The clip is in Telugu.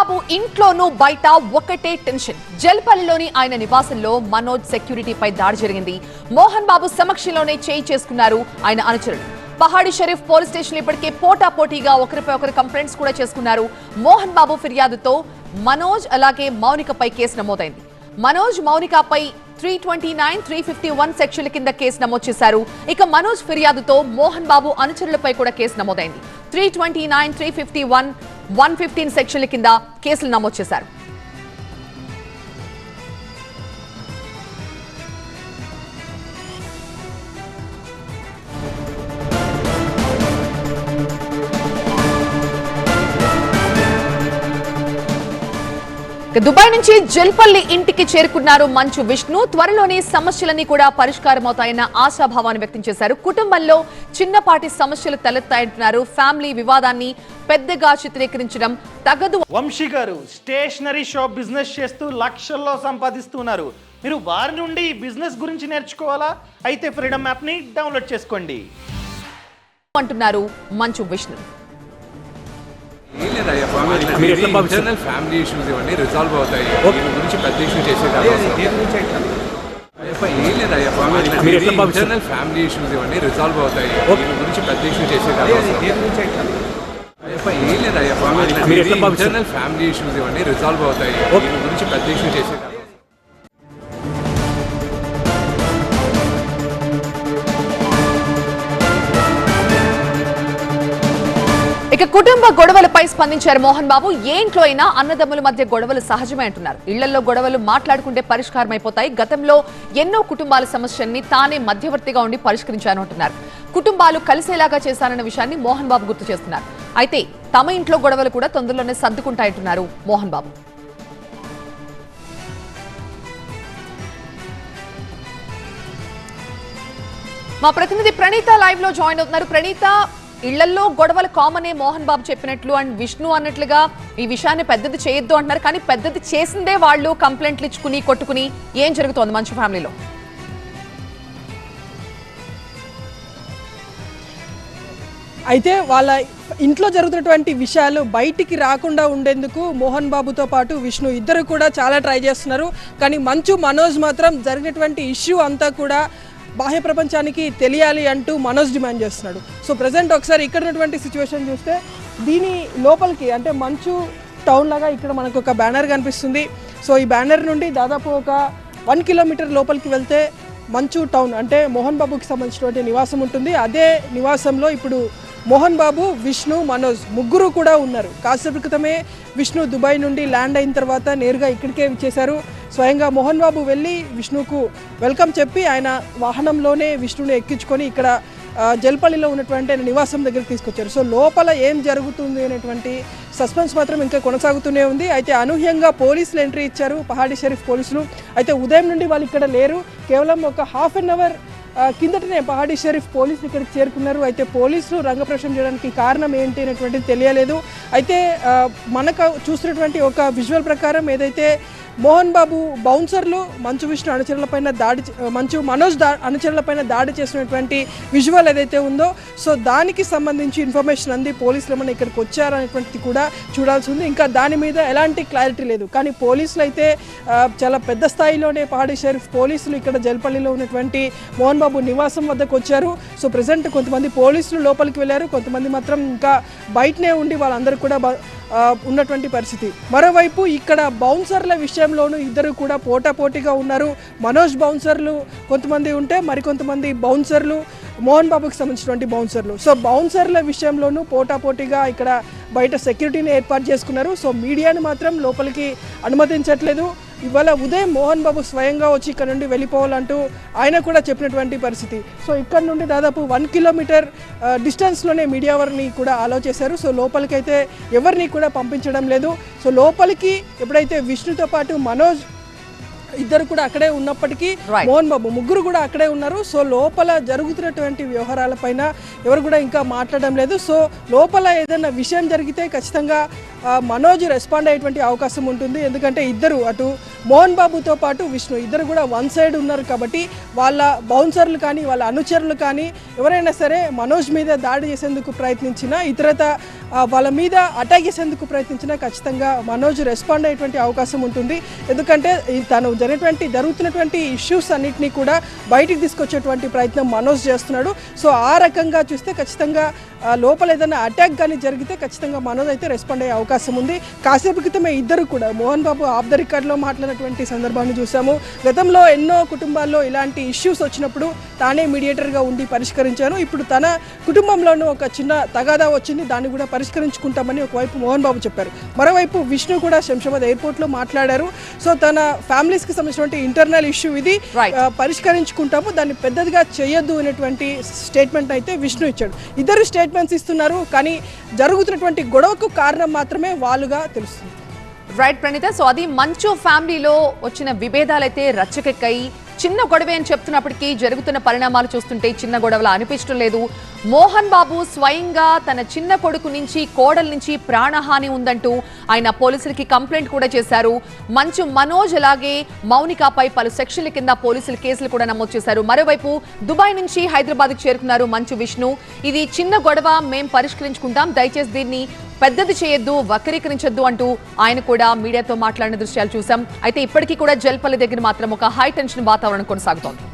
బాబు ఇంట్లోనూ బయట ఒకటే టెన్షన్. జల్పల్లిలోని ఆయన నివాసంలో మనోజ్ సెక్యూరిటీపై దాడి జరిగింది. మోహన్ బాబు సమక్షంలోనే చేయి చేసుకున్నారు ఆయన అనుచరులు. పహాడి షరీఫ్ పోలీస్ స్టేషన్ ఇప్పటికే పోటాపోటీగా ఒకరిపై ఒకరు కంప్లైంట్స్ కూడా చేసుకున్నారు. మోహన్ బాబు ఫిర్యాదుతో మనోజ్ అలాగే మౌనికపై కేసు నమోదైంది. మనోజ్ మౌనికపై 329, 351 సెక్షన్ల కింద కేసు నమోదు చేశారు. ఇక మనోజ్ ఫిర్యాదుతో మోహన్ బాబు అనుచరులపై కూడా కేసు నమోదైంది. 329, 351, 115 సెక్షన్ల కింద కేసులు నమోదు చేశారు. దుబాయ్ నుంచి జల్పల్లి ఇంటికి చేరుకున్నారు మంచు విష్ణు. త్వరలోనే సమస్యలన్నీ కూడా పరిష్కారమవుతాయన్న ఆశాభావాన్ని వ్యక్తం చేశారు. కుటుంబంలో చిన్నపాటి సమస్యలు తలెత్తాయంటున్నారు. ఫ్యామిలీ వివాదాన్ని పెద్దగా చిత్రీకరించడం తగదు. వంశీ గారు స్టేషనరీ షాప్ బిజినెస్ చేస్తూ లక్షల్లో సంపాదిస్తున్నారు. మీరు వారి నుండి ఈ బిజినెస్ గురించి నేర్చుకోవాలా? అయితే ఫ్రీడమ్ యాప్ ని డౌన్లోడ్ చేసుకోండి అంటున్నారు Manchu Vishnu. Internal family issues ఇవన్నీ రిజాల్వ్ అవుతాయి. దీని గురించి పెద్ద ఇష్యూ చేసేది ఇంటర్నల్ ఫ్యామిలీ ఇష్యూస్ ఇవన్నీ రిజాల్వ్ అవుతాయి. దీని గురించి పెద్ద ఇష్యూ చేసేది ఇంటర్నల్ ఫ్యామిలీ ఇష్యూస్ ఇవన్నీ రిజాల్వ్ అవుతాయి. దీని గురించి పెద్ద ఇష్యూ చేసేది. ఇక కుటుంబ గొడవలపై స్పందించారు మోహన్ బాబు. ఏ ఇంట్లో అయినా అన్నదమ్ముల మధ్య గొడవలు సహజమే అంటున్నారు. ఇళ్లలో గొడవలు మాట్లాడుకుంటే పరిష్కారం అయిపోతాయి. గతంలో ఎన్నో కుటుంబాల సమస్యల్ని తానే మధ్యవర్తిగా ఉండి పరిష్కరించాను అంటున్నారు. కుటుంబాలు కలిసేలాగా చేశానన్న విషయాన్ని మోహన్ బాబు గుర్తు చేస్తున్నారు. అయితే తమ ఇంట్లో గొడవలు కూడా తొందరలోనే సర్దుకుంటాయంటున్నారు మోహన్ బాబు. మా ప్రతినిధి ప్రణీత లైవ్ లో జాయిన్ అవుతున్నారు. ప్రణీత, ఇళ్లలో గొడవలు కామనే మోహన్ బాబు చెప్పినట్లు అండ్ విష్ణు అన్నట్లుగా ఈ విషయాన్ని పెద్దది చేయొద్దు అంటున్నారు. కానీ పెద్దది చేసిందే వాళ్ళు కంప్లైంట్లు ఇచ్చుకుని కొట్టుకుని ఏం జరుగుతోంది మంచు ఫ్యామిలీలో? అయితే వాళ్ళ ఇంట్లో జరుగుతున్నటువంటి విషయాలు బయటికి రాకుండా ఉండేందుకు మోహన్ బాబుతో పాటు విష్ణు ఇద్దరు కూడా చాలా ట్రై చేస్తున్నారు. కానీ మంచు మనోజ్ మాత్రం జరిగినటువంటి ఇష్యూ అంతా కూడా బాహ్య ప్రపంచానికి తెలియాలి అంటూ మనోజ్ డిమాండ్ చేస్తున్నాడు. సో ప్రజెంట్ ఒకసారి ఇక్కడ ఉన్నటువంటి సిచ్యువేషన్ చూస్తే దీని లోపలికి అంటే మంచు టౌన్ లాగా ఇక్కడ మనకు ఒక బ్యానర్ కనిపిస్తుంది. సో ఈ బ్యానర్ నుండి దాదాపు ఒక 1 కిలోమీటర్ లోపలికి వెళ్తే మంచు టౌన్ అంటే మోహన్ బాబుకి సంబంధించినటువంటి నివాసం ఉంటుంది. అదే నివాసంలో ఇప్పుడు మోహన్ బాబు, విష్ణు, మనోజ్ ముగ్గురు కూడా ఉన్నారు. కాసేపు క్రితమే విష్ణు దుబాయ్ నుండి ల్యాండ్ అయిన తర్వాత నేరుగా ఇక్కడికే వచ్చేశారు. స్వయంగా మోహన్ బాబు వెళ్ళి విష్ణుకు వెల్కమ్ చెప్పి ఆయన వాహనంలోనే విష్ణుని ఎక్కించుకొని ఇక్కడ జల్పల్లిలో ఉన్నటువంటి నివాసం దగ్గరికి తీసుకొచ్చారు. సో లోపల ఏం జరుగుతుంది అనేటువంటి సస్పెన్స్ మాత్రం ఇంకా కొనసాగుతూనే ఉంది. అయితే అనూహ్యంగా పోలీసులు ఎంట్రీ ఇచ్చారు, పహాడి షరీఫ్ పోలీసులు. అయితే ఉదయం నుండి వాళ్ళు ఇక్కడ లేరు. కేవలం ఒక హాఫ్ అన్ అవర్ కిందటనే పహాడి షరీఫ్ పోలీసులు ఇక్కడికి చేరుకున్నారు. అయితే పోలీసులు రంగప్రవేశం చేయడానికి కారణం ఏంటి అనేటువంటిది తెలియలేదు. అయితే మనకు చూస్తున్నటువంటి ఒక విజువల్ ప్రకారం ఏదైతే మోహన్ బాబు బౌన్సర్లు మంచు విష్ణు అనుచరులపైన మనోజ్ అనుచరులపైన దాడి చేసినటువంటి విజువల్ ఏదైతే ఉందో సో దానికి సంబంధించి ఇన్ఫర్మేషన్ అంది పోలీసులు ఏమైనా ఇక్కడికి వచ్చారనేటువంటిది కూడా చూడాల్సి ఉంది. ఇంకా దాని మీద ఎలాంటి క్లారిటీ లేదు. కానీ పోలీసులు అయితే చాలా పెద్ద స్థాయిలోనే పహాడి షరీఫ్ పోలీసులు ఇక్కడ జల్పల్లిలో ఉన్నటువంటి మోహన్ బాబు నివాసం వద్దకు వచ్చారు. సో ప్రజెంట్ కొంతమంది పోలీసులు లోపలికి వెళ్ళారు, కొంతమంది మాత్రం ఇంకా బయటనే ఉండి వాళ్ళందరూ కూడా ఉన్నటువంటి పరిస్థితి. మరోవైపు ఇక్కడ బౌన్సర్ల విషయంలోనూ ఇద్దరు కూడా పోటాపోటీగా ఉన్నారు. మనోజ్ బౌన్సర్లు కొంతమంది ఉంటే మరికొంతమంది బౌన్సర్లు మోహన్ బాబుకి సంబంధించినటువంటి బౌన్సర్లు. సో బౌన్సర్ల విషయంలోనూ పోటాపోటీగా ఇక్కడ బయట సెక్యూరిటీని ఏర్పాటు చేసుకున్నారు. సో మీడియాని మాత్రం లోపలికి అనుమతించట్లేదు. ఇవాళ ఉదయం మోహన్ బాబు స్వయంగా వచ్చి ఇక్కడ నుండి వెళ్ళిపోవాలంటూ ఆయన కూడా చెప్పినటువంటి పరిస్థితి. సో ఇక్కడ నుండి దాదాపు 1 కిలోమీటర్ డిస్టెన్స్లోనే మీడియా వారిని కూడా అలౌ చేశారు. సో లోపలికైతే ఎవరిని కూడా పంపించడం లేదు. సో లోపలికి ఎప్పుడైతే విష్ణుతో పాటు మనోజ్ ఇద్దరు కూడా అక్కడే ఉన్నప్పటికీ మోహన్ బాబు ముగ్గురు కూడా అక్కడే ఉన్నారు. సో లోపల జరుగుతున్నటువంటి వ్యవహారాలపైన ఎవరు కూడా ఇంకా మాట్లాడడం లేదు. సో లోపల ఏదైనా విషయం జరిగితే ఖచ్చితంగా మనోజ్ రెస్పాండ్ అయ్యేటువంటి అవకాశం ఉంటుంది. ఎందుకంటే ఇద్దరు అటు మోహన్ బాబుతో పాటు విష్ణు ఇద్దరు కూడా వన్ సైడ్ ఉన్నారు కాబట్టి వాళ్ళ బౌన్సర్లు కానీ వాళ్ళ అనుచరులు కానీ ఎవరైనా సరే మనోజ్ మీద దాడి చేసేందుకు ప్రయత్నించినా ఇతరత వాళ్ళ మీద అటాక్ చేసేందుకు ప్రయత్నించినా ఖచ్చితంగా మనోజ్ రెస్పాండ్ అయ్యేటువంటి అవకాశం ఉంటుంది. ఎందుకంటే తను జరుగుతున్నటువంటి ఇష్యూస్ అన్నింటినీ కూడా బయటికి తీసుకొచ్చేటువంటి ప్రయత్నం మనోజ్ చేస్తున్నాడు. సో ఆ రకంగా చూస్తే ఖచ్చితంగా లోపల ఏదైనా అటాక్ కానీ జరిగితే ఖచ్చితంగా మనోజ్ అయితే రెస్పాండ్ అయ్యే అవకాశం ఉంది. కాసేపు క్రితమే ఇద్దరు కూడా మోహన్ బాబు ఆఫ్ ద రికార్డ్లో మాట్లాడినటువంటి సందర్భాన్ని చూసాము. గతంలో ఎన్నో కుటుంబాల్లో ఇలాంటి ఇష్యూస్ వచ్చినప్పుడు తానే మీడియేటర్గా ఉండి పరిష్కరించాను. ఇప్పుడు తన కుటుంబంలోనూ ఒక చిన్న తగాదా వచ్చింది, దాన్ని కూడా పరిష్కరించుకుంటామని ఒకవైపు మోహన్ బాబు చెప్పారు. మరోవైపు విష్ణు కూడా శంషాబాద్ ఎయిర్పోర్ట్లో మాట్లాడారు. సో తన ఫ్యామిలీస్కి సంబంధించినటువంటి ఇంటర్నల్ ఇష్యూ ఇది, పరిష్కరించుకుంటాము, దాన్ని పెద్దదిగా చేయొద్దు అనేటువంటి స్టేట్మెంట్ అయితే విష్ణు ఇచ్చాడు. ఇద్దరు స్టేట్మెంట్స్ ఇస్తున్నారు, కానీ జరుగుతున్నటువంటి గొడవకు కారణం మాత్రమే వాళ్ళుగా తెలుస్తుంది. రైట్ ప్రణీత, సో అది మంచు ఫ్యామిలీలో వచ్చిన విభేదాలైతే రచ్చకెక్కాయి. చిన్న గొడవే అని చెప్తున్నప్పటికీ జరుగుతున్న పరిణామాలు చూస్తుంటే చిన్న గొడవలా అనిపించడం లేదు. మోహన్ బాబు స్వయంగా తన చిన్న కొడుకు నుంచి కోడల నుంచి ప్రాణహాని ఉందంటూ ఆయన పోలీసులకి కంప్లైంట్ కూడా చేశారు. మంచు మనోజ్ అలాగే మౌనికాపై పలు సెక్షన్ల కింద పోలీసులు కేసులు కూడా నమోదు చేశారు. మరోవైపు దుబాయ్ నుంచి హైదరాబాద్కు చేరుకున్నారు మంచు విష్ణు. ఇది చిన్న గొడవ, మేం పరిష్కరించుకుంటాం, దయచేసి దీన్ని పెద్దది చేయొద్దు, వక్రీకరించొద్దు అంటూ ఆయన కూడా మీడియాతో మాట్లాడిన దృశ్యాలు చూసాం. అయితే ఇప్పటికీ కూడా జల్పల్లి దగ్గర మాత్రం ఒక హై టెన్షన్ వాతావరణం కొనసాగుతోంది.